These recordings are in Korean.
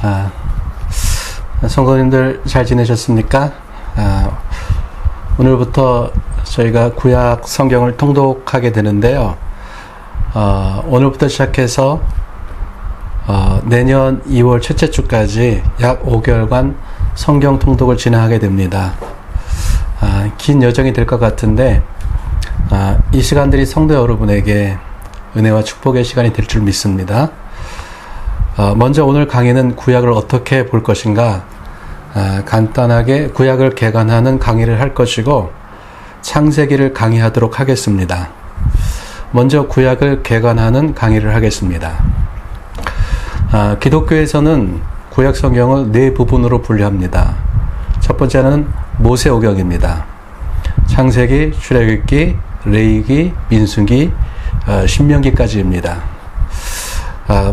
아, 성도님들 잘 지내셨습니까? 오늘부터 저희가 구약 성경을 통독하게 되는데요. 오늘부터 시작해서 내년 2월 첫째 주까지 약 5개월간 성경 통독을 진행하게 됩니다. 긴 여정이 될 것 같은데 이 시간들이 성도 여러분에게 은혜와 축복의 시간이 될 줄 믿습니다. 먼저 오늘 강의는 구약을 어떻게 볼 것인가, 간단하게 구약을 개관하는 강의를 할 것이고 창세기를 강의하도록 하겠습니다. 먼저 구약을 개관하는 강의를 하겠습니다. 기독교에서는 구약 성경을 네 부분으로 분류합니다. 첫 번째는 모세오경입니다. 창세기, 출애굽기, 레위기, 민수기, 신명기까지입니다.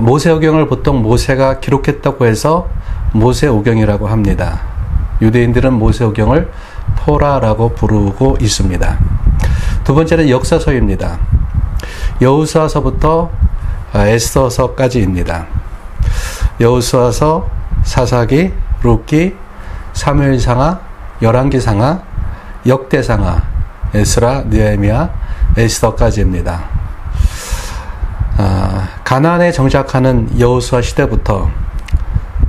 모세오경을 보통 모세가 기록했다고 해서 모세오경이라고 합니다. 유대인들은 모세오경을 토라라고 부르고 있습니다. 두 번째는 역사서입니다. 여호수아서부터 에스더서까지입니다. 여호수아서, 사사기, 룻기, 사무엘상하, 열왕기상하, 역대상하, 에스라, 느헤미야, 에스더까지입니다. 가나안에 정착하는 여호수아 시대부터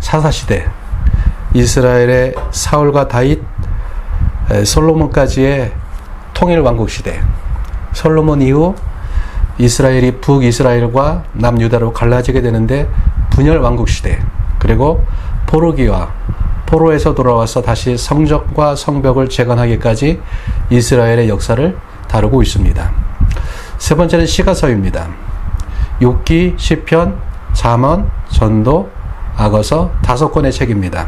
사사시대, 이스라엘의 사울과 다윗, 솔로몬까지의 통일왕국 시대, 솔로몬 이후 이스라엘이 북이스라엘과 남유다로 갈라지게 되는데 분열왕국 시대, 그리고 포로기와 포로에서 돌아와서 다시 성전과 성벽을 재건하기까지 이스라엘의 역사를 다루고 있습니다. 세 번째는 시가서입니다. 욥기, 시편, 잠언, 전도, 악어서 5권의 책입니다.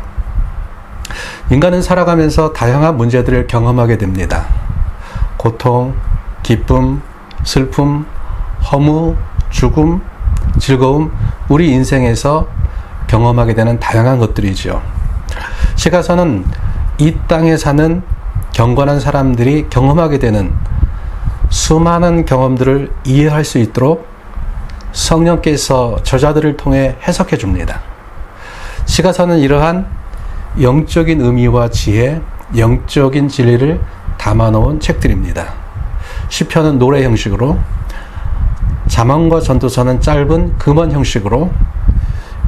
인간은 살아가면서 다양한 문제들을 경험하게 됩니다. 고통, 기쁨, 슬픔, 허무, 죽음, 즐거움, 우리 인생에서 경험하게 되는 다양한 것들이죠. 시가서는 이 땅에 사는 경건한 사람들이 경험하게 되는 수많은 경험들을 이해할 수 있도록 성령께서 저자들을 통해 해석해 줍니다. 시가서는 이러한 영적인 의미와 지혜, 영적인 진리를 담아놓은 책들입니다. 시편은 노래 형식으로, 잠언과 전도서는 짧은 금원 형식으로,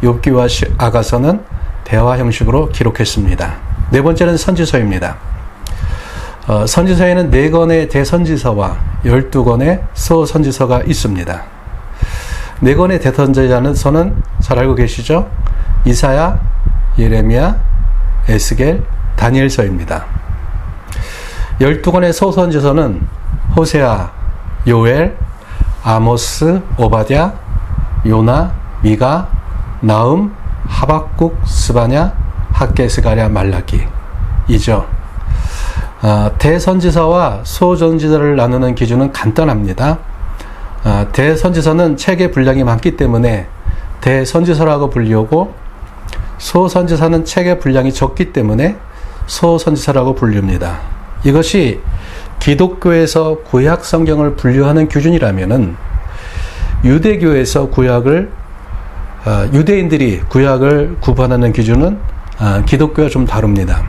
욥기와 아가서는 대화 형식으로 기록했습니다. 네 번째는 선지서입니다. 선지서에는 4권의 대선지서와 12권의 소선지서가 있습니다. 4권의 대선지서는 잘 알고 계시죠? 이사야, 예레미야, 에스겔, 다니엘서입니다. 12권의 소선지서는 호세아, 요엘, 아모스, 오바댜, 요나, 미가, 나음, 하박국, 스바냐, 학개, 스가랴, 말라기이죠. 대선지서와 소선지서를 나누는 기준은 간단합니다. 대선지서는 책의 분량이 많기 때문에 대선지서라고 불리우고, 소선지서는 책의 분량이 적기 때문에 소선지서라고 불립니다. 이것이 기독교에서 구약 성경을 분류하는 기준이라면은 유대교에서 유대인들이 구약을 구분하는 기준은 기독교와 좀 다릅니다.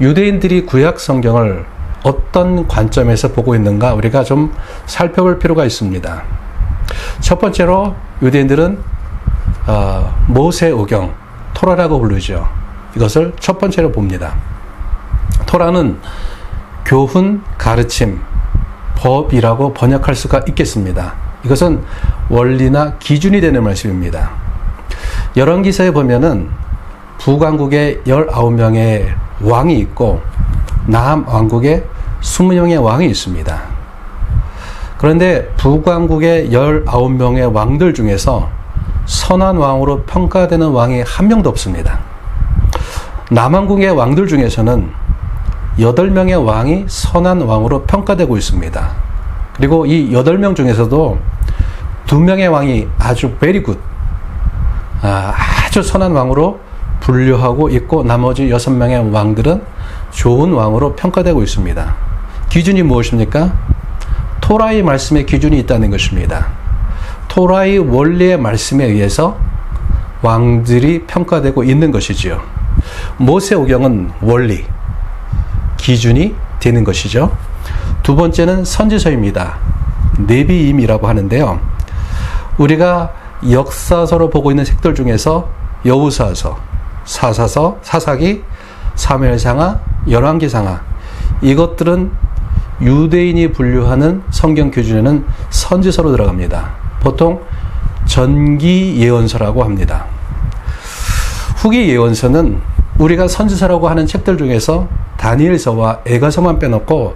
유대인들이 구약 성경을 어떤 관점에서 보고 있는가 우리가 좀 살펴볼 필요가 있습니다. 첫 번째로 유대인들은 모세오경, 토라라고 부르죠. 이것을 첫 번째로 봅니다. 토라는 교훈, 가르침, 법이라고 번역할 수가 있겠습니다. 이것은 원리나 기준이 되는 말씀입니다. 열왕기서에 보면은 북왕국에 19명의 왕이 있고 남왕국에 20명의 왕이 있습니다. 그런데 북왕국의 19명의 왕들 중에서 선한 왕으로 평가되는 왕이 한 명도 없습니다. 남왕국의 왕들 중에서는 8명의 왕이 선한 왕으로 평가되고 있습니다. 그리고 이 8명 중에서도 2명의 왕이 아주 very good, 아주 선한 왕으로 분류하고 있고, 나머지 6명의 왕들은 좋은 왕으로 평가되고 있습니다. 기준이 무엇입니까? 토라의 말씀에 기준이 있다는 것입니다. 토라의 원리의 말씀에 의해서 왕들이 평가되고 있는 것이지요. 모세오경은 원리, 기준이 되는 것이죠. 두 번째는 선지서입니다. 네비임이라고 하는데요. 우리가 역사서로 보고 있는 책들 중에서 여호수아서, 사사서, 사사기, 사무엘상하, 열왕기상하, 이것들은 유대인이 분류하는 성경 기준에는 선지서로 들어갑니다. 보통 전기 예언서라고 합니다. 후기 예언서는 우리가 선지서라고 하는 책들 중에서 다니엘서와 에가서만 빼놓고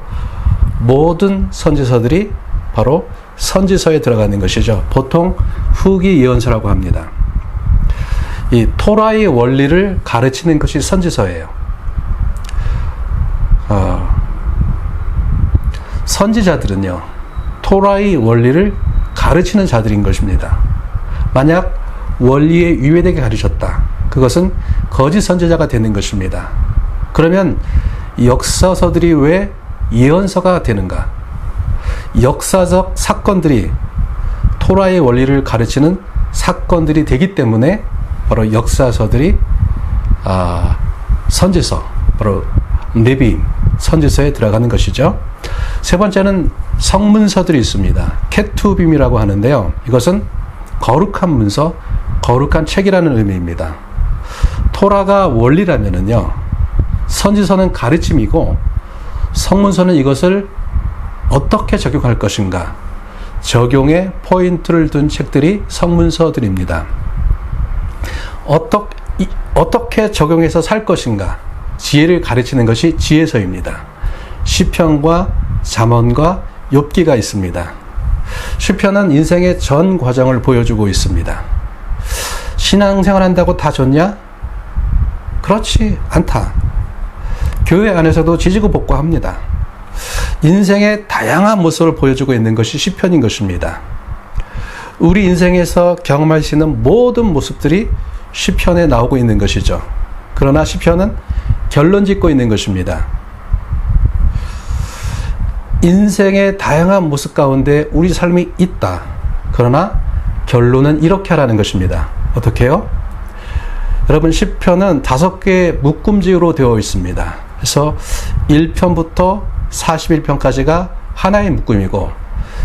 모든 선지서들이 바로 선지서에 들어가는 것이죠. 보통 후기 예언서라고 합니다. 이 토라의 원리를 가르치는 것이 선지서예요. 선지자들은요, 토라의 원리를 가르치는 자들인 것입니다. 만약 원리에 위배되게 가르쳤다, 그것은 거짓 선지자가 되는 것입니다. 그러면 역사서들이 왜 예언서가 되는가? 역사적 사건들이 토라의 원리를 가르치는 사건들이 되기 때문에 바로 역사서들이 선지서, 바로 네비임, 선지서에 들어가는 것이죠. 세 번째는 성문서들이 있습니다. 케투빔이라고 하는데요. 이것은 거룩한 문서, 거룩한 책이라는 의미입니다. 토라가 원리라면은요, 선지서는 가르침이고 성문서는 이것을 어떻게 적용할 것인가, 적용에 포인트를 둔 책들이 성문서들입니다. 어떻게 적용해서 살 것인가, 지혜를 가르치는 것이 지혜서입니다. 시편과 잠언과 욥기가 있습니다. 시편은 인생의 전 과정을 보여주고 있습니다. 신앙생활 한다고 다 좋냐? 그렇지 않다. 교회 안에서도 지지고 볶고합니다. 인생의 다양한 모습을 보여주고 있는 것이 시편인 것입니다. 우리 인생에서 경험할 수 있는 모든 모습들이 시편에 나오고 있는 것이죠. 그러나 시편은 결론 짓고 있는 것입니다. 인생의 다양한 모습 가운데 우리 삶이 있다. 그러나 결론은 이렇게 하라는 것입니다. 어떻게 해요? 여러분, 시편은 5개의 묶음지로 되어 있습니다. 그래서 1편부터 41편까지가 하나의 묶음이고,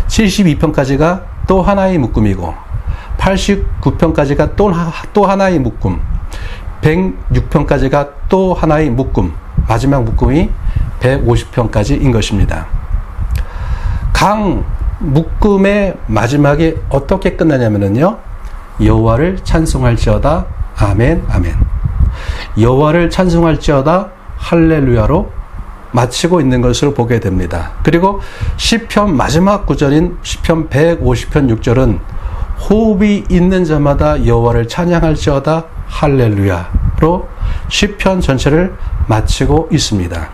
72편까지가 또 하나의 묶음이고, 89편까지가 또 하나의 묶음, 106편까지가 또 하나의 묶음, 마지막 묶음이 150편까지인 것입니다. 각 묶음의 마지막이 어떻게 끝나냐면요, 여호와를 찬송할지어다 아멘 아멘, 여호와를 찬송할지어다 할렐루야로 마치고 있는 것을 보게 됩니다. 그리고 시편 마지막 구절인 시편 150편 6절은 호흡이 있는 자마다 여호와를 찬양할지어다 할렐루야로 시편 전체를 마치고 있습니다.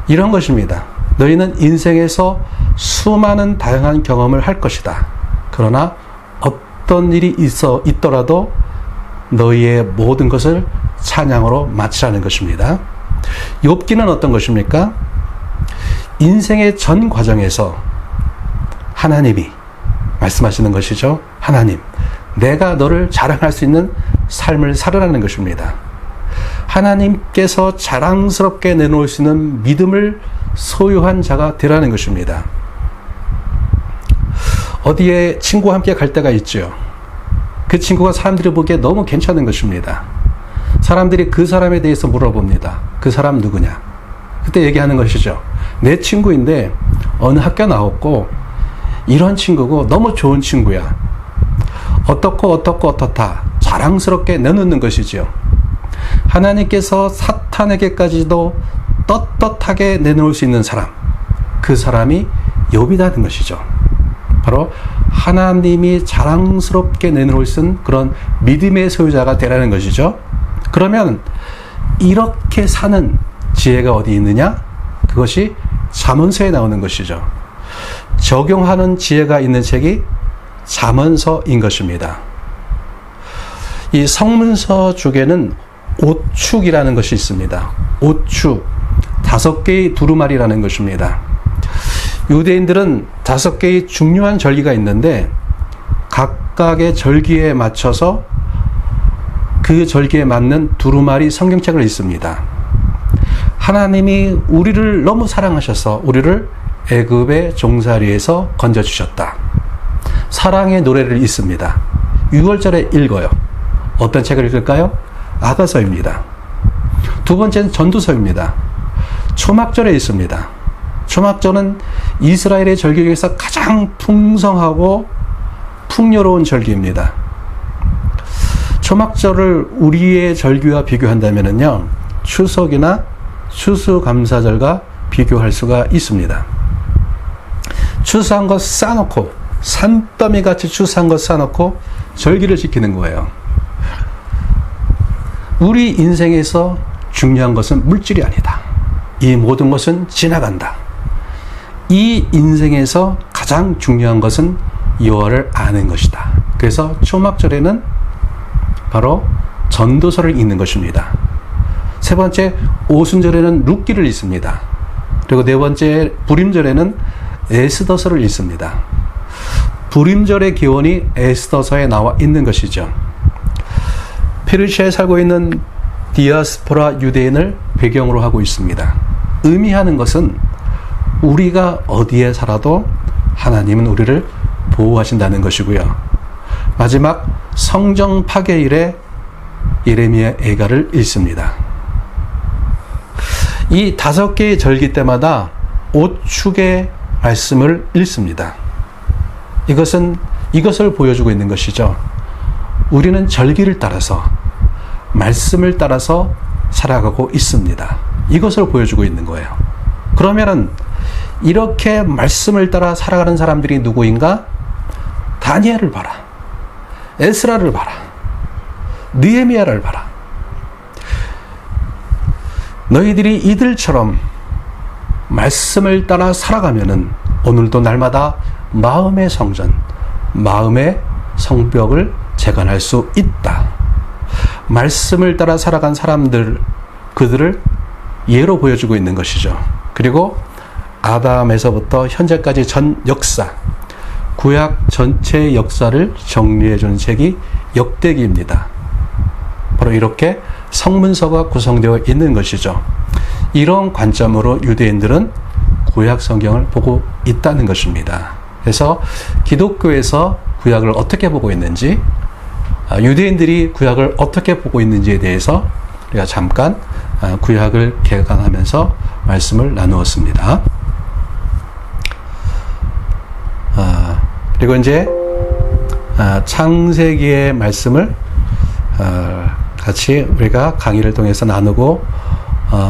이런 것입니다. 너희는 인생에서 수많은 다양한 경험을 할 것이다. 그러나 어떤 일이 있더라도 너희의 모든 것을 찬양으로 마치라는 것입니다. 욥기는 어떤 것입니까? 인생의 전 과정에서 하나님이 말씀하시는 것이죠. 하나님, 내가 너를 자랑할 수 있는 삶을 살아라는 것입니다. 하나님께서 자랑스럽게 내놓을 수 있는 믿음을 소유한 자가 되라는 것입니다. 어디에 친구와 함께 갈 때가 있죠. 그 친구가 사람들이 보기에 너무 괜찮은 것입니다. 사람들이 그 사람에 대해서 물어봅니다. 그 사람 누구냐? 그때 얘기하는 것이죠. 내 친구인데 어느 학교 나왔고 이런 친구고 너무 좋은 친구야. 어떻고 어떻다 자랑스럽게 내놓는 것이죠. 하나님께서 사탄에게까지도 떳떳하게 내놓을 수 있는 사람, 그 사람이 욥이라는 것이죠. 바로 하나님이 자랑스럽게 내놓을 수 있는 그런 믿음의 소유자가 되라는 것이죠. 그러면 이렇게 사는 지혜가 어디 있느냐? 그것이 잠언서에 나오는 것이죠. 적용하는 지혜가 있는 책이 잠언서인 것입니다. 이 성문서 중에는 오축이라는 것이 있습니다. 오축, 5개의 두루마리라는 것입니다. 유대인들은 5개의 중요한 절기가 있는데 각각의 절기에 맞춰서 그 절기에 맞는 두루마리 성경책을 읽습니다. 하나님이 우리를 너무 사랑하셔서 우리를 애굽의 종살이에서 건져주셨다. 사랑의 노래를 읽습니다. 6월절에 읽어요. 어떤 책을 읽을까요? 아가서입니다. 두 번째는 전도서입니다. 초막절에 있습니다. 초막절은 이스라엘의 절기 중에서 가장 풍성하고 풍요로운 절기입니다. 초막절을 우리의 절기와 비교한다면요, 추석이나 추수감사절과 비교할 수가 있습니다. 추수한 것 싸놓고, 산더미 같이 추수한 것 싸놓고 절기를 지키는 거예요. 우리 인생에서 중요한 것은 물질이 아니다. 이 모든 것은 지나간다. 이 인생에서 가장 중요한 것은 여호와를 아는 것이다. 그래서 초막절에는 바로 전도서를 읽는 것입니다. 세 번째, 오순절에는 룻기를 읽습니다. 그리고 네 번째, 부림절에는 에스더서를 읽습니다. 부림절의 기원이 에스더서에 나와 있는 것이죠. 페르시아에 살고 있는 디아스포라 유대인을 배경으로 하고 있습니다. 의미하는 것은 우리가 어디에 살아도 하나님은 우리를 보호하신다는 것이고요. 마지막 성정 파괴일에 예레미야 애가를 읽습니다. 이 5개의 절기 때마다 5축의 말씀을 읽습니다. 이것을 보여주고 있는 것이죠. 우리는 절기를 따라서, 말씀을 따라서 살아가고 있습니다. 이것을 보여주고 있는 거예요. 그러면은 이렇게 말씀을 따라 살아가는 사람들이 누구인가? 다니엘을 봐라. 에스라를 봐라. 느헤미야를 봐라. 너희들이 이들처럼 말씀을 따라 살아가면은 오늘도 날마다 마음의 성전, 마음의 성벽을 재건할 수 있다. 말씀을 따라 살아간 사람들, 그들을 예로 보여주고 있는 것이죠. 그리고 아담에서부터 현재까지 전 역사, 구약 전체의 역사를 정리해 주는 책이 역대기입니다. 바로 이렇게 성문서가 구성되어 있는 것이죠. 이런 관점으로 유대인들은 구약 성경을 보고 있다는 것입니다. 그래서 기독교에서 구약을 어떻게 보고 있는지, 유대인들이 구약을 어떻게 보고 있는지에 대해서 우리가 잠깐 구약을 개강하면서 말씀을 나누었습니다. 그리고 이제 창세기의 말씀을 같이 우리가 강의를 통해서 나누고,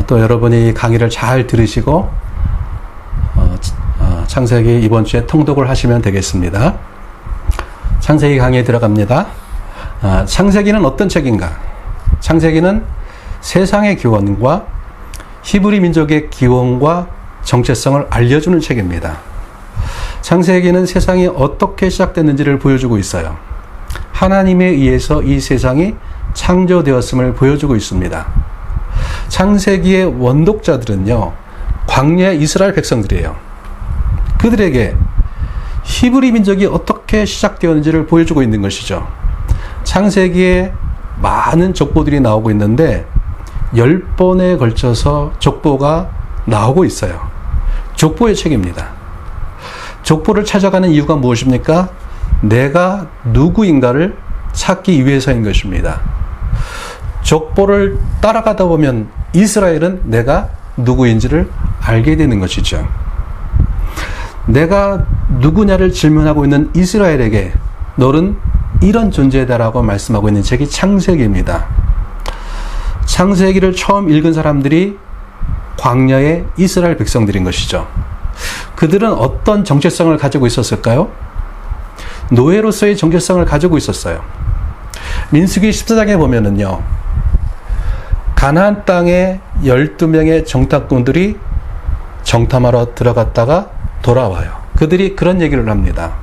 또 여러분이 강의를 잘 들으시고 창세기 이번 주에 통독을 하시면 되겠습니다. 창세기 강의에 들어갑니다. 창세기는 어떤 책인가? 창세기는 세상의 기원과 히브리 민족의 기원과 정체성을 알려주는 책입니다. 창세기는 세상이 어떻게 시작됐는지를 보여주고 있어요. 하나님에 의해서 이 세상이 창조되었음을 보여주고 있습니다. 창세기의 원독자들은요, 광야 이스라엘 백성들이에요. 그들에게 히브리 민족이 어떻게 시작되었는지를 보여주고 있는 것이죠. 창세기에 많은 족보들이 나오고 있는데 10번에 걸쳐서 족보가 나오고 있어요. 족보의 책입니다. 족보를 찾아가는 이유가 무엇입니까? 내가 누구인가를 찾기 위해서인 것입니다. 족보를 따라가다 보면 이스라엘은 내가 누구인지를 알게 되는 것이죠. 내가 누구냐를 질문하고 있는 이스라엘에게 너는 이런 존재다라고 말씀하고 있는 책이 창세기입니다. 창세기를 처음 읽은 사람들이 광야의 이스라엘 백성들인 것이죠. 그들은 어떤 정체성을 가지고 있었을까요? 노예로서의 정체성을 가지고 있었어요. 민수기 14장에 보면은요, 가나안 땅에 12명의 정탐꾼들이 정탐하러 들어갔다가 돌아와요. 그들이 그런 얘기를 합니다.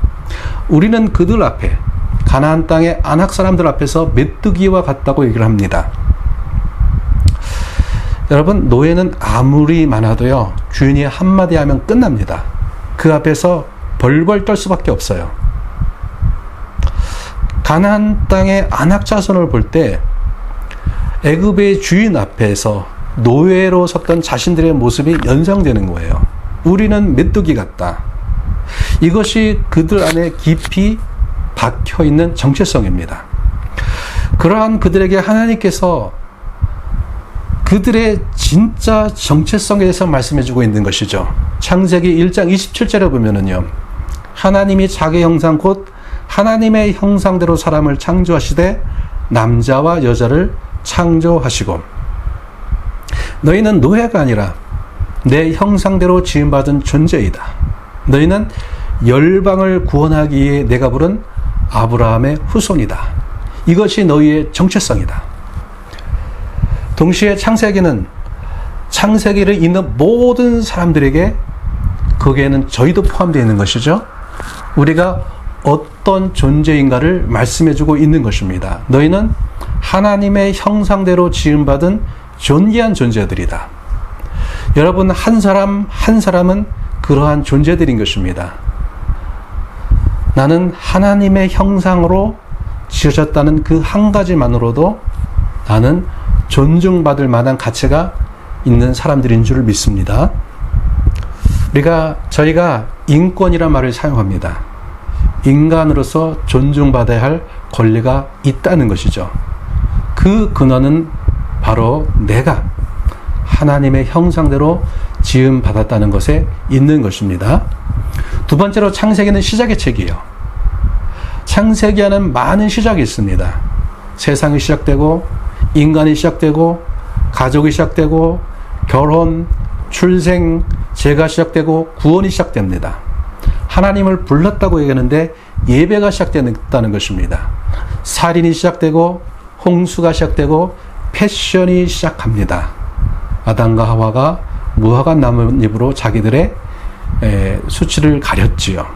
우리는 그들 앞에, 가나안 땅의 아낙 사람들 앞에서 메뚜기와 같다고 얘기를 합니다. 여러분, 노예는 아무리 많아도요, 주인이 한마디 하면 끝납니다. 그 앞에서 벌벌 떨 수밖에 없어요. 가나안 땅의 아낙 자손을 볼 때 애굽의 주인 앞에서 노예로 섰던 자신들의 모습이 연상되는 거예요. 우리는 메뚜기 같다. 이것이 그들 안에 깊이 박혀 있는 정체성입니다. 그러한 그들에게 하나님께서 그들의 진짜 정체성에 대해서 말씀해 주고 있는 것이죠. 창세기 1장 27절에 보면은요, 하나님이 자기 형상 곧 하나님의 형상대로 사람을 창조하시되 남자와 여자를 창조하시고, 너희는 노예가 아니라 내 형상대로 지음받은 존재이다. 너희는 열방을 구원하기 위해 내가 부른 아브라함의 후손이다. 이것이 너희의 정체성이다. 동시에 창세기는 창세기를 읽는 모든 사람들에게, 거기에는 저희도 포함되어 있는 것이죠, 우리가 어떤 존재인가를 말씀해주고 있는 것입니다. 너희는 하나님의 형상대로 지음받은 존귀한 존재들이다. 여러분, 한 사람 한 사람은 그러한 존재들인 것입니다. 나는 하나님의 형상으로 지어졌다는 그 한 가지만으로도 나는 존중받을 만한 가치가 있는 사람들인 줄 믿습니다. 저희가 인권이란 말을 사용합니다. 인간으로서 존중받아야 할 권리가 있다는 것이죠. 그 근원은 바로 내가 하나님의 형상대로 지음받았다는 것에 있는 것입니다. 두 번째로, 창세기는 시작의 책이에요. 창세기에는 많은 시작이 있습니다. 세상이 시작되고, 인간이 시작되고, 가족이 시작되고, 결혼, 출생, 죄가 시작되고, 구원이 시작됩니다. 하나님을 불렀다고 얘기하는데 예배가 시작된다는 것입니다. 살인이 시작되고, 홍수가 시작되고, 패션이 시작합니다. 아담과 하와가 무화과 나뭇잎으로 자기들의 수치를 가렸지요.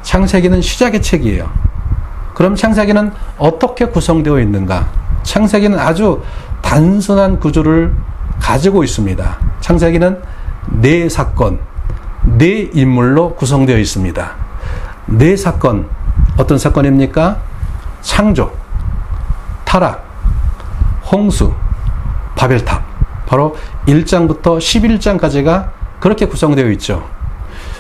창세기는 시작의 책이에요. 그럼 창세기는 어떻게 구성되어 있는가? 창세기는 아주 단순한 구조를 가지고 있습니다. 창세기는 네 사건, 네 인물로 구성되어 있습니다. 네 사건, 어떤 사건입니까? 창조, 타락, 홍수, 바벨탑. 바로 1장부터 11장까지가 그렇게 구성되어 있죠.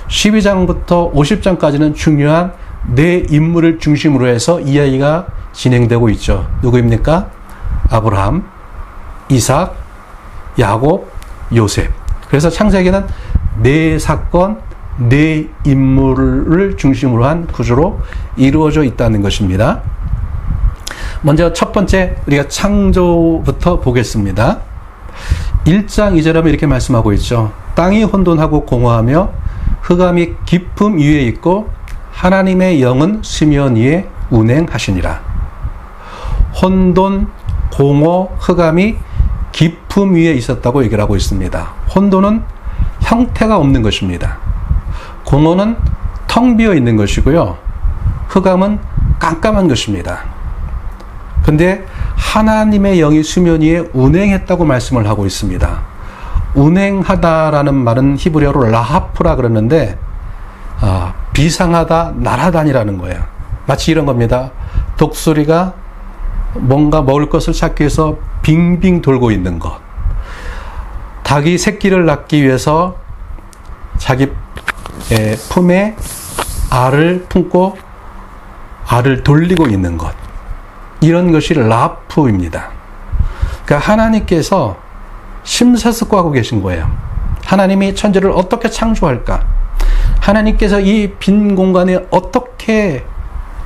12장부터 50장까지는 중요한 네 인물을 중심으로 해서 이야기가 진행되고 있죠. 누구입니까? 아브라함, 이삭, 야곱, 요셉. 그래서 창세기는 네 사건, 네 인물을 중심으로 한 구조로 이루어져 있다는 것입니다. 먼저 첫 번째, 우리가 창조부터 보겠습니다. 1장 2절에 하면 이렇게 말씀하고 있죠. 땅이 혼돈하고 공허하며 흑암이 깊음 위에 있고 하나님의 영은 수면 위에 운행하시니라. 혼돈, 공허, 흑암이 깊음 위에 있었다고 얘기를 하고 있습니다. 혼돈은 형태가 없는 것입니다. 공허는 텅 비어 있는 것이고요. 흑암은 깜깜한 것입니다. 근데 하나님의 영이 수면 위에 운행했다고 말씀을 하고 있습니다. 운행하다라는 말은 히브리어로 라하프라 그러는데, 비상하다, 날아다니라는 거예요. 마치 이런 겁니다. 독수리가 뭔가 먹을 것을 찾기 위해서 빙빙 돌고 있는 것. 닭이 새끼를 낳기 위해서 자기 품에 알을 품고 알을 돌리고 있는 것. 이런 것이 라프입니다. 그러니까 하나님께서 심사숙고하고 계신 거예요. 하나님이 천지를 어떻게 창조할까? 하나님께서 이 빈 공간에 어떻게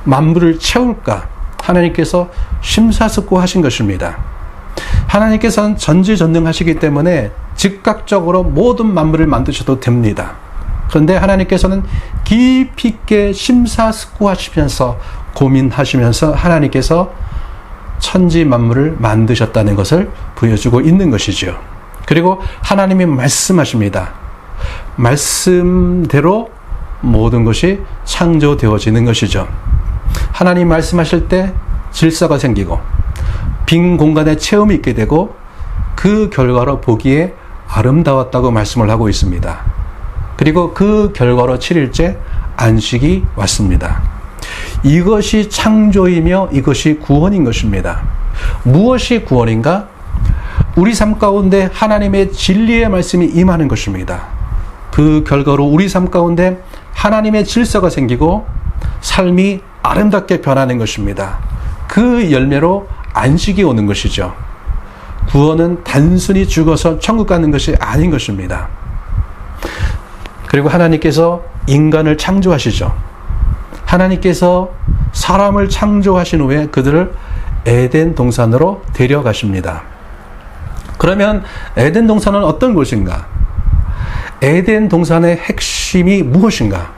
만물을 채울까? 하나님께서 심사숙고하신 것입니다. 하나님께서는 전지전능하시기 때문에 즉각적으로 모든 만물을 만드셔도 됩니다. 그런데 하나님께서는 깊이 있게 심사숙고하시면서 고민하시면서 하나님께서 천지 만물을 만드셨다는 것을 보여주고 있는 것이죠. 그리고 하나님이 말씀하십니다. 말씀대로 모든 것이 창조되어지는 것이죠. 하나님 말씀하실 때 질서가 생기고 빈 공간에 체험이 있게 되고 그 결과로 보기에 아름다웠다고 말씀을 하고 있습니다. 그리고 그 결과로 7일째 안식이 왔습니다. 이것이 창조이며 이것이 구원인 것입니다. 무엇이 구원인가? 우리 삶 가운데 하나님의 진리의 말씀이 임하는 것입니다. 그 결과로 우리 삶 가운데 하나님의 질서가 생기고 삶이 아름답게 변하는 것입니다. 그 열매로 안식이 오는 것이죠. 구원은 단순히 죽어서 천국 가는 것이 아닌 것입니다. 그리고 하나님께서 인간을 창조하시죠. 하나님께서 사람을 창조하신 후에 그들을 에덴 동산으로 데려가십니다. 그러면 에덴 동산은 어떤 곳인가? 에덴 동산의 핵심이 무엇인가?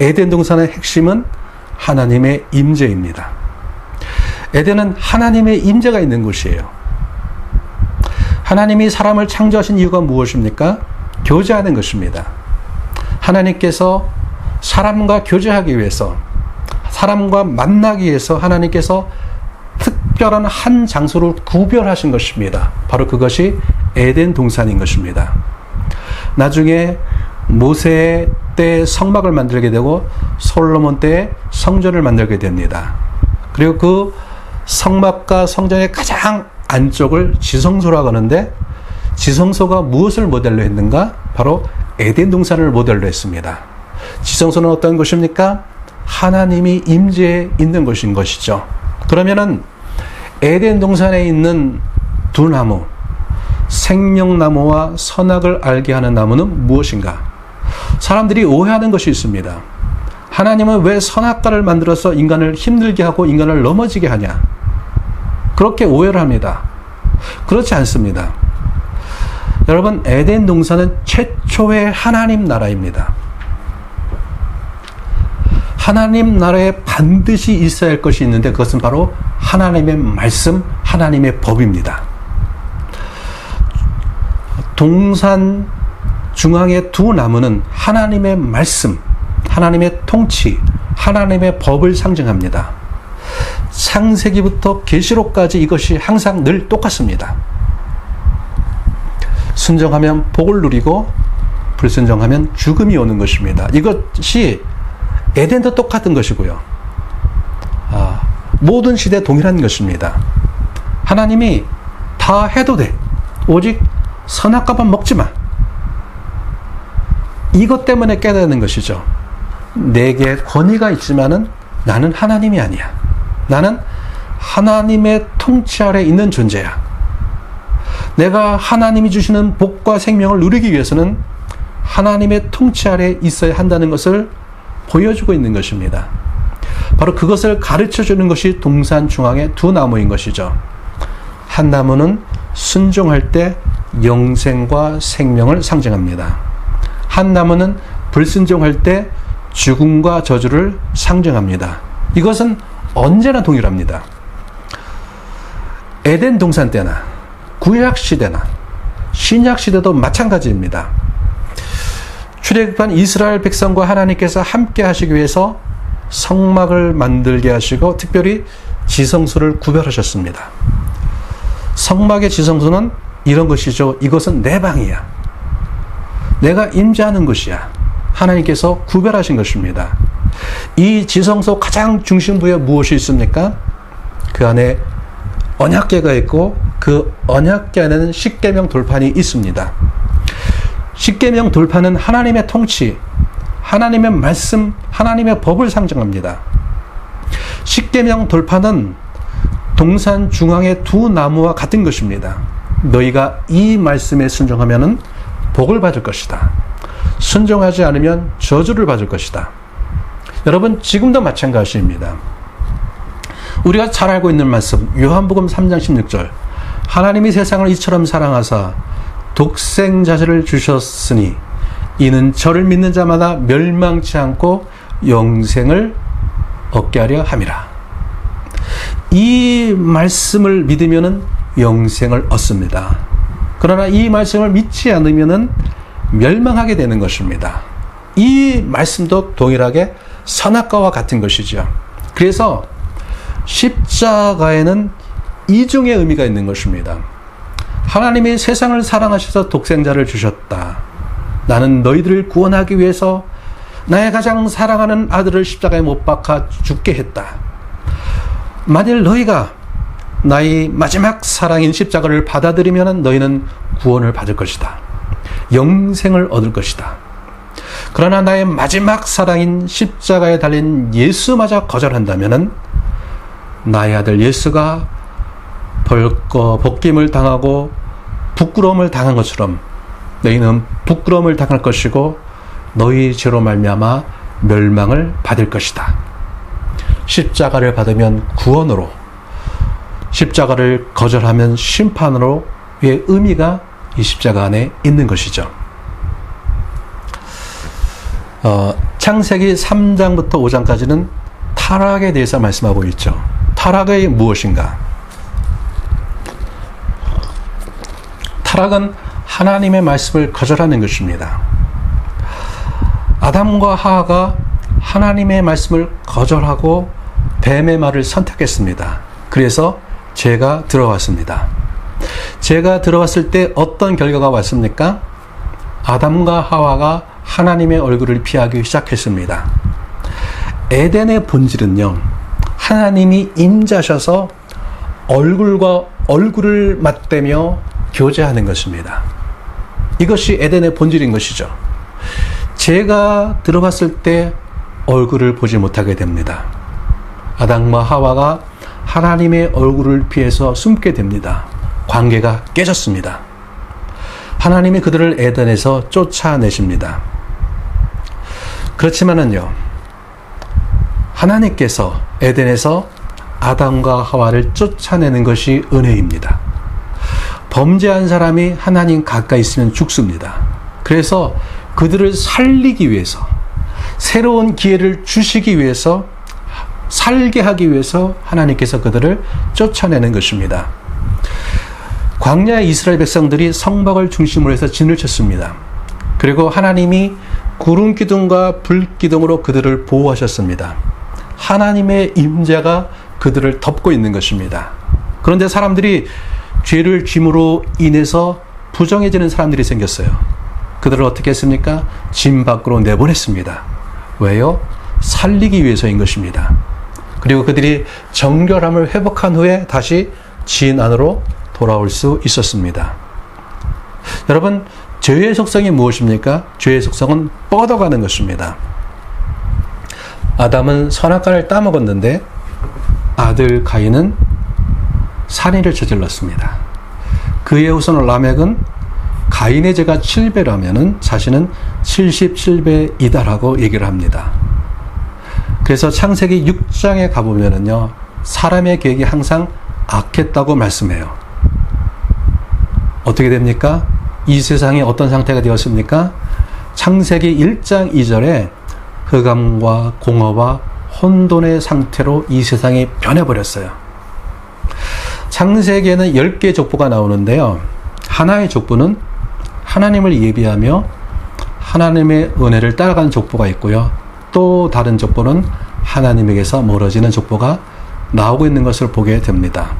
에덴 동산의 핵심은 하나님의 임재입니다. 에덴은 하나님의 임재가 있는 곳이에요. 하나님이 사람을 창조하신 이유가 무엇입니까? 교제하는 것입니다. 하나님께서 사람과 교제하기 위해서, 사람과 만나기 위해서 하나님께서 특별한 한 장소를 구별하신 것입니다. 바로 그것이 에덴 동산인 것입니다. 나중에 모세 때 성막을 만들게 되고 솔로몬 때 성전을 만들게 됩니다. 그리고 그 성막과 성전의 가장 안쪽을 지성소라고 하는데, 지성소가 무엇을 모델로 했는가? 바로 에덴 동산을 모델로 했습니다. 지성소는 어떤 것입니까? 하나님이 임재해 있는 곳인 것이죠. 그러면은 에덴 동산에 있는 두 나무, 생명나무와 선악을 알게 하는 나무는 무엇인가? 사람들이 오해하는 것이 있습니다. 하나님은 왜 선악과를 만들어서 인간을 힘들게 하고 인간을 넘어지게 하냐? 그렇게 오해를 합니다. 그렇지 않습니다. 여러분, 에덴 동산은 최초의 하나님 나라입니다. 하나님 나라에 반드시 있어야 할 것이 있는데 그것은 바로 하나님의 말씀, 하나님의 법입니다. 동산 중앙의 두 나무는 하나님의 말씀, 하나님의 통치, 하나님의 법을 상징합니다. 창세기부터 계시록까지 이것이 항상 늘 똑같습니다. 순종하면 복을 누리고 불순종하면 죽음이 오는 것입니다. 이것이 에덴도 똑같은 것이고요. 모든 시대에 동일한 것입니다. 하나님이 다 해도 돼. 오직 선악과만 먹지 마. 이것 때문에 깨닫는 것이죠. 내게 권위가 있지만은 나는 하나님이 아니야. 나는 하나님의 통치 아래 있는 존재야. 내가 하나님이 주시는 복과 생명을 누리기 위해서는 하나님의 통치 아래 있어야 한다는 것을 보여주고 있는 것입니다. 바로 그것을 가르쳐 주는 것이 동산 중앙의 두 나무인 것이죠. 한 나무는 순종할 때 영생과 생명을 상징합니다. 한 나무는 불순종할 때 죽음과 저주를 상징합니다. 이것은 언제나 동일합니다. 에덴 동산 때나 구약 시대나 신약 시대도 마찬가지입니다. 출애굽한 이스라엘 백성과 하나님께서 함께 하시기 위해서 성막을 만들게 하시고 특별히 지성소를 구별하셨습니다. 성막의 지성소는 이런 것이죠. 이것은 내 방이야. 내가 임재하는 곳이야. 하나님께서 구별하신 것입니다. 이 지성소 가장 중심부에 무엇이 있습니까? 그 안에 언약궤가 있고 그 언약궤 안에는 십계명 돌판이 있습니다. 십계명 돌판은 하나님의 통치, 하나님의 말씀, 하나님의 법을 상징합니다. 십계명 돌판은 동산 중앙의 두 나무와 같은 것입니다. 너희가 이 말씀에 순종하면 복을 받을 것이다. 순종하지 않으면 저주를 받을 것이다. 여러분, 지금도 마찬가지입니다. 우리가 잘 알고 있는 말씀, 요한복음 3장 16절. 하나님이 세상을 이처럼 사랑하사 독생자를 주셨으니 이는 저를 믿는 자마다 멸망치 않고 영생을 얻게 하려 함이라. 이 말씀을 믿으면 영생을 얻습니다. 그러나 이 말씀을 믿지 않으면 멸망하게 되는 것입니다. 이 말씀도 동일하게 선악과와 같은 것이죠. 그래서 십자가에는 이중의 의미가 있는 것입니다. 하나님이 세상을 사랑하셔서 독생자를 주셨다. 나는 너희들을 구원하기 위해서 나의 가장 사랑하는 아들을 십자가에 못 박아 죽게 했다. 만일 너희가 나의 마지막 사랑인 십자가를 받아들이면 너희는 구원을 받을 것이다. 영생을 얻을 것이다. 그러나 나의 마지막 사랑인 십자가에 달린 예수마저 거절한다면 나의 아들 예수가 벗김을 당하고 부끄러움을 당한 것처럼 너희는 부끄러움을 당할 것이고 너희 죄로 말미암아 멸망을 받을 것이다. 십자가를 받으면 구원으로, 십자가를 거절하면 심판으로의 의미가 이 십자가 안에 있는 것이죠. 창세기 3장부터 5장까지는 타락에 대해서 말씀하고 있죠. 타락이 무엇인가? 타락은 하나님의 말씀을 거절하는 것입니다. 아담과 하와가 하나님의 말씀을 거절하고 뱀의 말을 선택했습니다. 그래서 죄가 들어왔습니다. 죄가 들어왔을 때 어떤 결과가 왔습니까? 아담과 하와가 하나님의 얼굴을 피하기 시작했습니다. 에덴의 본질은요, 하나님이 임자셔서 얼굴과 얼굴을 맞대며 교제하는 것입니다. 이것이 에덴의 본질인 것이죠. 죄가 들어갔을 때 얼굴을 보지 못하게 됩니다. 아담과 하와가 하나님의 얼굴을 피해서 숨게 됩니다. 관계가 깨졌습니다. 하나님이 그들을 에덴에서 쫓아내십니다. 그렇지만은요, 하나님께서 에덴에서 아담과 하와를 쫓아내는 것이 은혜입니다. 범죄한 사람이 하나님 가까이 있으면 죽습니다. 그래서 그들을 살리기 위해서, 새로운 기회를 주시기 위해서, 살게 하기 위해서 하나님께서 그들을 쫓아내는 것입니다. 광야의 이스라엘 백성들이 성박을 중심으로 해서 진을 쳤습니다. 그리고 하나님이 구름 기둥과 불 기둥으로 그들을 보호하셨습니다. 하나님의 임재가 그들을 덮고 있는 것입니다. 그런데 사람들이 죄를 짐으로 인해서 부정해지는 사람들이 생겼어요. 그들을 어떻게 했습니까? 짐 밖으로 내보냈습니다. 왜요? 살리기 위해서인 것입니다. 그리고 그들이 정결함을 회복한 후에 다시 지인 안으로 돌아올 수 있었습니다. 여러분, 죄의 속성이 무엇입니까? 죄의 속성은 뻗어가는 것입니다. 아담은 선악과를 따먹었는데 아들 가인은 살인을 저질렀습니다. 그의 후손 라멕은 가인의 죄가 7배라면 자신은 77배이다라고 얘기를 합니다. 그래서 창세기 6장에 가보면은요, 사람의 계획이 항상 악했다고 말씀해요. 어떻게 됩니까? 이 세상이 어떤 상태가 되었습니까? 창세기 1장 2절에 흑암과 공허와 혼돈의 상태로 이 세상이 변해버렸어요. 창세기에는 10개의 족보가 나오는데요. 하나의 족보는 하나님을 예비하며 하나님의 은혜를 따라가는 족보가 있고요. 또 다른 족보는 하나님에게서 멀어지는 족보가 나오고 있는 것을 보게 됩니다.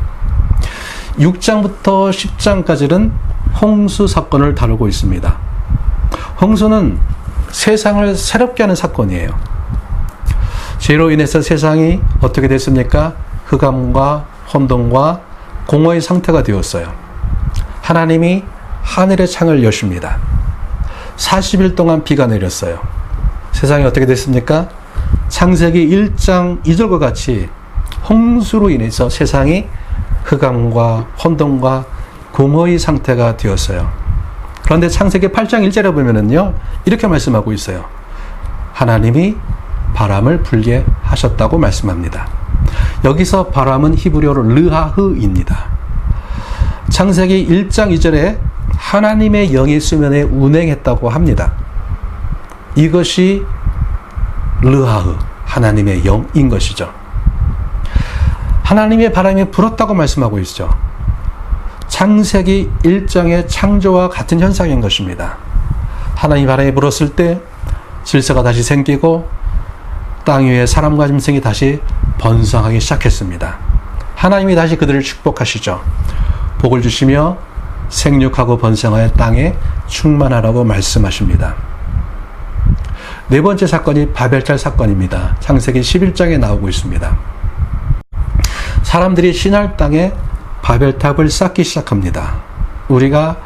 6장부터 10장까지는 홍수 사건을 다루고 있습니다. 홍수는 세상을 새롭게 하는 사건이에요. 죄로 인해서 세상이 어떻게 됐습니까? 흑암과 혼돈과 공허의 상태가 되었어요. 하나님이 하늘의 창을 여십니다. 40일 동안 비가 내렸어요. 세상이 어떻게 됐습니까? 창세기 1장 2절과 같이 홍수로 인해서 세상이 흑암과 혼돈과 공허의 상태가 되었어요. 그런데 창세기 8장 1절에 보면은요, 이렇게 말씀하고 있어요. 하나님이 바람을 불게 하셨다고 말씀합니다. 여기서 바람은 히브리어로 르하흐입니다. 창세기 1장 2절에 하나님의 영이 수면에 운행했다고 합니다. 이것이 르하흐, 하나님의 영인 것이죠. 하나님의 바람이 불었다고 말씀하고 있죠. 창세기 1장의 창조와 같은 현상인 것입니다. 하나님의 바람이 불었을 때 질서가 다시 생기고 땅 위에 사람과 짐승이 다시 번성하기 시작했습니다. 하나님이 다시 그들을 축복하시죠. 복을 주시며 생육하고 번성하여 땅에 충만하라고 말씀하십니다. 네 번째 사건이 바벨탑 사건입니다. 창세기 11장에 나오고 있습니다. 사람들이 신할 땅에 바벨탑을 쌓기 시작합니다. 우리가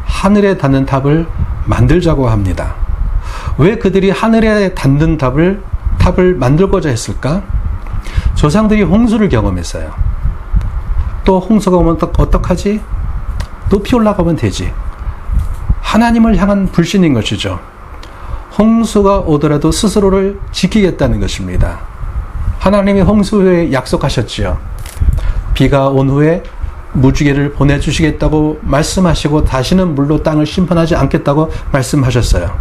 하늘에 닿는 탑을 만들자고 합니다. 왜 그들이 하늘에 닿는 탑을 만들고자 했을까? 조상들이 홍수를 경험했어요. 또 홍수가 오면 어떡하지? 높이 올라가면 되지. 하나님을 향한 불신인 것이죠. 홍수가 오더라도 스스로를 지키겠다는 것입니다. 하나님이 홍수 후에 약속하셨지요. 비가 온 후에 무지개를 보내주시겠다고 말씀하시고 다시는 물로 땅을 심판하지 않겠다고 말씀하셨어요.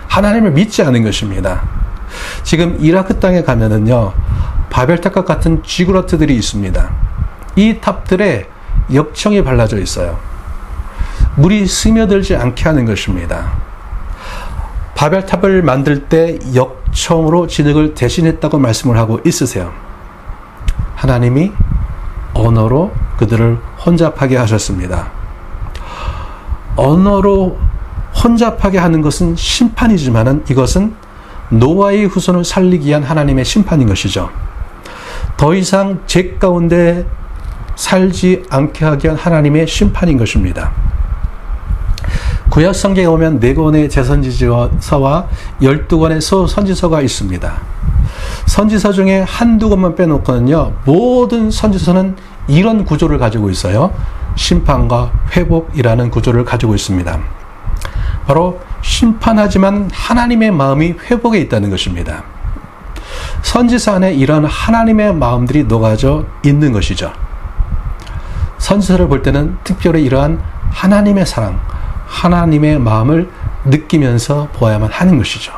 하나님을 믿지 않은 것입니다. 지금 이라크 땅에 가면은요, 바벨탑과 같은 지구라트들이 있습니다. 이 탑들에 역청이 발라져 있어요. 물이 스며들지 않게 하는 것입니다. 바벨탑을 만들 때 역청으로 진흙을 대신했다고 말씀을 하고 있으세요. 하나님이 언어로 그들을 혼잡하게 하셨습니다. 언어로 혼잡하게 하는 것은 심판이지만은 이것은 노아의 후손을 살리기 위한 하나님의 심판인 것이죠. 더 이상 죄 가운데 살지 않게 하기 위한 하나님의 심판인 것입니다. 구약 성경에 오면 4권의 제선지서와 12권의 소선지서가 있습니다. 선지서 중에 한두 권만 빼놓고는요, 모든 선지서는 이런 구조를 가지고 있어요. 심판과 회복이라는 구조를 가지고 있습니다. 바로 심판하지만 하나님의 마음이 회복에 있다는 것입니다. 선지서 안에 이런 하나님의 마음들이 녹아져 있는 것이죠. 선지서를 볼 때는 특별히 이러한 하나님의 사랑, 하나님의 마음을 느끼면서 보아야만 하는 것이죠.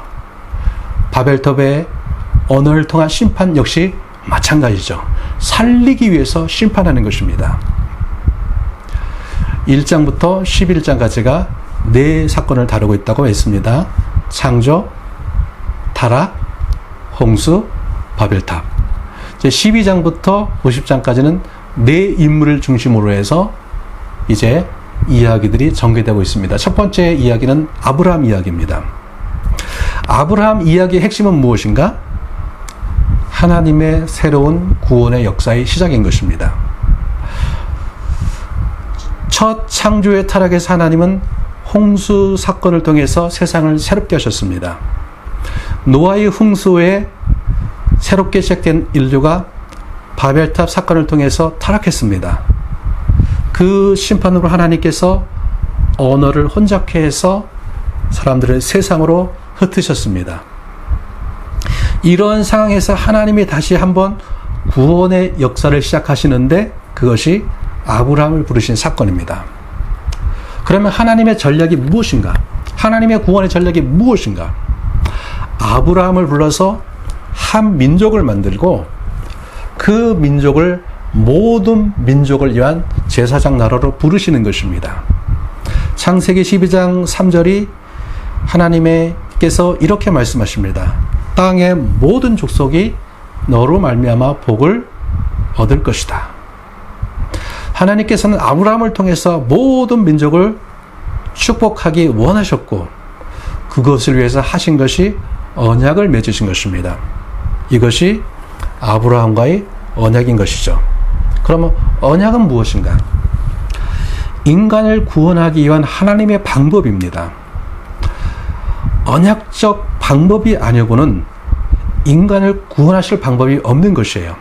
바벨탑의 언어를 통한 심판 역시 마찬가지죠. 살리기 위해서 심판하는 것입니다. 1장부터 11장까지가 4사건을 다루고 있다고 했습니다. 창조, 타락, 홍수, 바벨탑. 12장부터 50장까지는 4인물을 중심으로 해서 이제 이야기들이 전개되고 있습니다. 첫 번째 이야기는 아브라함 이야기입니다. 아브라함 이야기의 핵심은 무엇인가? 하나님의 새로운 구원의 역사의 시작인 것입니다. 첫 창조의 타락에서 하나님은 홍수 사건을 통해서 세상을 새롭게 하셨습니다. 노아의 홍수에 새롭게 시작된 인류가 바벨탑 사건을 통해서 타락했습니다. 그 심판으로 하나님께서 언어를 혼잡케 해서 사람들을 세상으로 흩으셨습니다. 이런 상황에서 하나님이 다시 한번 구원의 역사를 시작하시는데 그것이 아브라함을 부르신 사건입니다. 그러면 하나님의 전략이 무엇인가? 하나님의 구원의 전략이 무엇인가? 아브라함을 불러서 한 민족을 만들고 그 민족을 모든 민족을 위한 제사장 나라로 부르시는 것입니다. 창세기 12장 3절이 하나님께서 이렇게 말씀하십니다. 땅의 모든 족속이 너로 말미암아 복을 얻을 것이다. 하나님께서는 아브라함을 통해서 모든 민족을 축복하기 원하셨고 그것을 위해서 하신 것이 언약을 맺으신 것입니다. 이것이 아브라함과의 언약인 것이죠. 그러면 언약은 무엇인가? 인간을 구원하기 위한 하나님의 방법입니다. 언약적 방법이 아니고는 인간을 구원하실 방법이 없는 것이에요.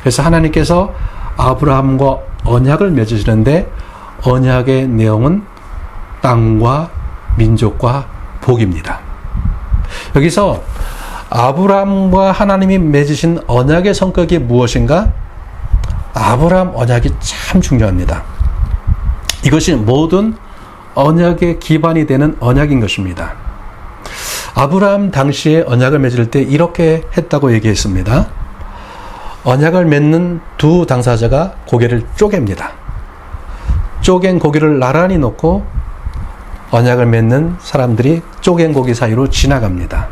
그래서 하나님께서 아브라함과 언약을 맺으시는데 언약의 내용은 땅과 민족과 복입니다. 여기서 아브라함과 하나님이 맺으신 언약의 성격이 무엇인가? 아브라함 언약이 참 중요합니다. 이것이 모든 언약의 기반이 되는 언약인 것입니다. 아브라함 당시에 언약을 맺을 때 이렇게 했다고 얘기했습니다. 언약을 맺는 두 당사자가 고개를 쪼갭니다. 쪼갠 고기를 나란히 놓고 언약을 맺는 사람들이 쪼갠 고기 사이로 지나갑니다.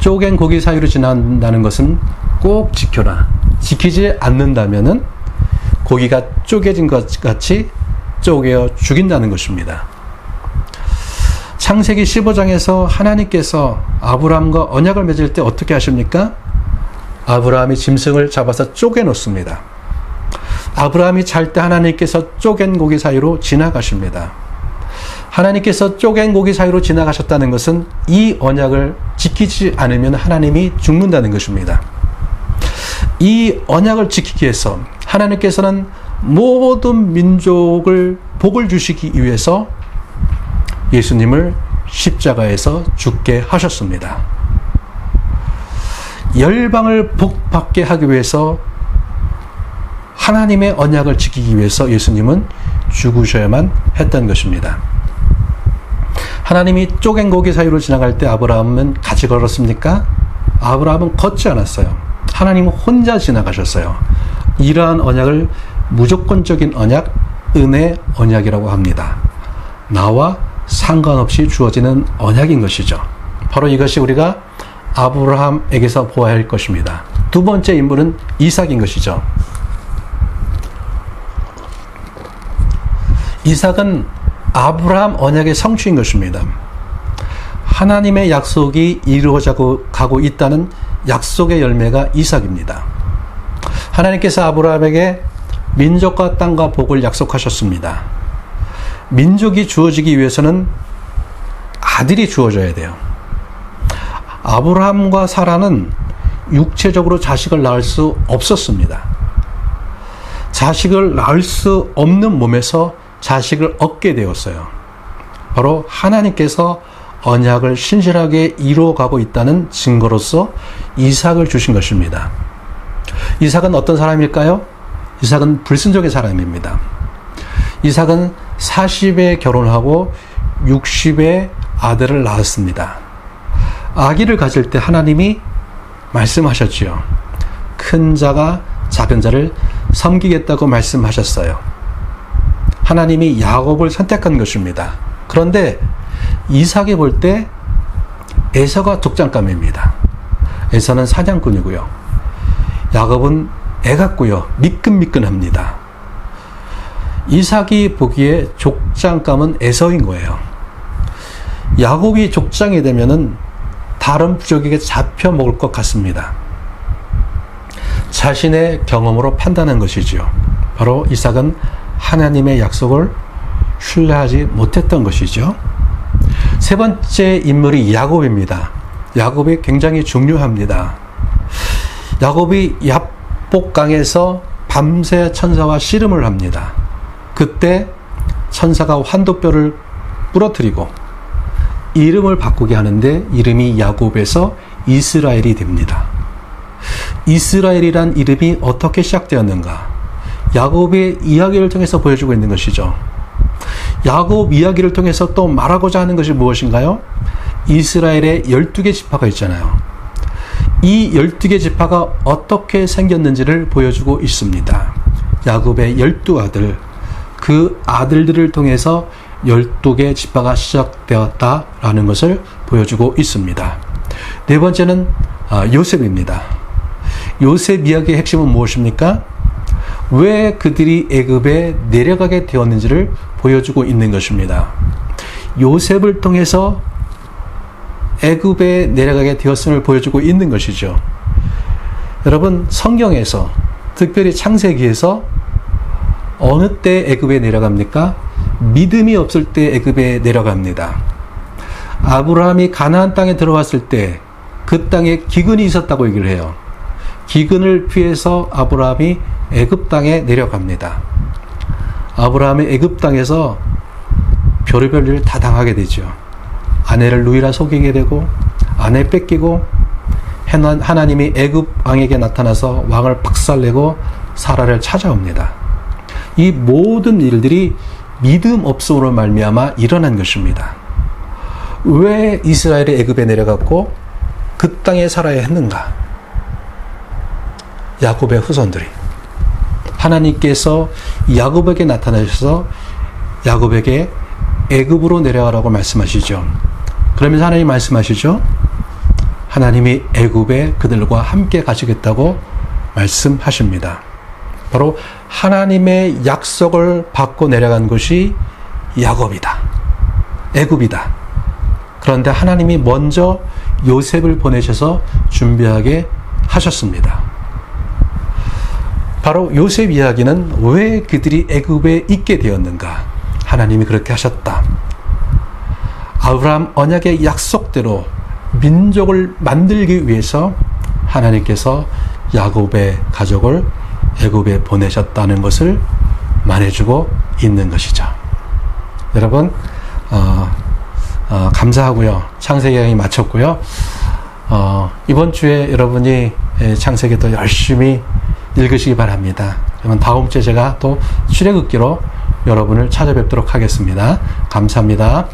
쪼갠 고기 사이로 지나간다는 것은 꼭 지켜라. 지키지 않는다면은 고기가 쪼개진 것 같이 쪼개어 죽인다는 것입니다. 창세기 15장에서 하나님께서 아브라함과 언약을 맺을 때 어떻게 하십니까? 아브라함이 짐승을 잡아서 쪼개 놓습니다. 아브라함이 잘 때 하나님께서 쪼갠 고기 사이로 지나가십니다. 하나님께서 쪼갠 고기 사이로 지나가셨다는 것은 이 언약을 지키지 않으면 하나님이 죽는다는 것입니다. 이 언약을 지키기 위해서 하나님께서는 모든 민족을 복을 주시기 위해서 예수님을 십자가에서 죽게 하셨습니다. 열방을 복받게 하기 위해서 하나님의 언약을 지키기 위해서 예수님은 죽으셔야만 했던 것입니다. 하나님이 쪼갠 고기 사이로 지나갈 때 아브라함은 같이 걸었습니까? 아브라함은 걷지 않았어요. 하나님은 혼자 지나가셨어요. 이러한 언약을 무조건적인 언약, 은혜 언약이라고 합니다. 나와 상관없이 주어지는 언약인 것이죠. 바로 이것이 우리가 아브라함에게서 보아야 할 것입니다. 두 번째 인물은 이삭인 것이죠. 이삭은 아브라함 언약의 성취인 것입니다. 하나님의 약속이 이루어져 가고 있다는 약속의 열매가 이삭입니다. 하나님께서 아브라함에게 민족과 땅과 복을 약속하셨습니다. 민족이 주어지기 위해서는 아들이 주어져야 돼요. 아브라함과 사라는 육체적으로 자식을 낳을 수 없었습니다. 자식을 낳을 수 없는 몸에서 자식을 얻게 되었어요. 바로 하나님께서 언약을 신실하게 이루어가고 있다는 증거로서 이삭을 주신 것입니다. 이삭은 어떤 사람일까요? 이삭은 불순종의 사람입니다. 이삭은 40에 결혼하고 60에 아들을 낳았습니다. 아기를 가질 때 하나님이 말씀하셨지요. 큰 자가 작은 자를 섬기겠다고 말씀하셨어요. 하나님이 야곱을 선택한 것입니다. 그런데 이삭이 볼 때 에서가 독장감입니다. 에서는 사냥꾼이고요. 야곱은 애 같고요. 미끈미끈합니다. 이삭이 보기에 족장감은 에서인 거예요. 야곱이 족장이 되면은 다른 부족에게 잡혀 먹을 것 같습니다. 자신의 경험으로 판단한 것이지요. 바로 이삭은 하나님의 약속을 신뢰하지 못했던 것이죠. 세 번째 인물이 야곱입니다. 야곱이 굉장히 중요합니다. 야곱이 야복강에서 밤새 천사와 씨름을 합니다. 그때 천사가 환도뼈를 부러뜨리고 이름을 바꾸게 하는데 이름이 야곱에서 이스라엘이 됩니다. 이스라엘이란 이름이 어떻게 시작되었는가? 야곱의 이야기를 통해서 보여주고 있는 것이죠. 야곱 이야기를 통해서 또 말하고자 하는 것이 무엇인가요? 이스라엘의 12개 지파가 있잖아요. 이 12개 지파가 어떻게 생겼는지를 보여주고 있습니다. 야곱의 12아들, 그 아들들을 통해서 12개 지파가 시작되었다라는 것을 보여주고 있습니다. 네 번째는 요셉입니다. 요셉 이야기의 핵심은 무엇입니까? 왜 그들이 애굽에 내려가게 되었는지를 보여주고 있는 것입니다. 요셉을 통해서 애굽에 내려가게 되었음을 보여주고 있는 것이죠. 여러분, 성경에서 특별히 창세기에서 어느 때 애굽에 내려갑니까? 믿음이 없을 때 애굽에 내려갑니다. 아브라함이 가나안 땅에 들어왔을 때 그 땅에 기근이 있었다고 얘기를 해요. 기근을 피해서 아브라함이 애굽 땅에 내려갑니다. 아브라함이 애굽 땅에서 별의별 일을 다 당하게 되죠. 아내를 누이라 속이게 되고 아내 뺏기고 하나님이 애굽 왕에게 나타나서 왕을 박살내고 사라를 찾아옵니다. 이 모든 일들이 믿음 없음으로 말미암아 일어난 것입니다. 왜 이스라엘이 애굽에 내려갔고 그 땅에 살아야 했는가? 야곱의 후손들이 하나님께서 야곱에게 나타나셔서 야곱에게 애굽으로 내려가라고 말씀하시죠. 그러면서 하나님 말씀하시죠. 하나님이 애굽에 그들과 함께 가시겠다고 말씀하십니다. 바로 하나님의 약속을 받고 내려간 것이 야곱이다. 애굽이다. 그런데 하나님이 먼저 요셉을 보내셔서 준비하게 하셨습니다. 바로 요셉 이야기는 왜 그들이 애굽에 있게 되었는가? 하나님이 그렇게 하셨다. 아브라함 언약의 약속대로 민족을 만들기 위해서 하나님께서 야곱의 가족을 애굽에 보내셨다는 것을 말해주고 있는 것이죠. 여러분, 감사하고요. 창세기 강의 마쳤고요. 이번 주에 여러분이 창세기 더 열심히 읽으시기 바랍니다. 그러면 다음 주에 제가 또 출애굽기로 여러분을 찾아뵙도록 하겠습니다. 감사합니다.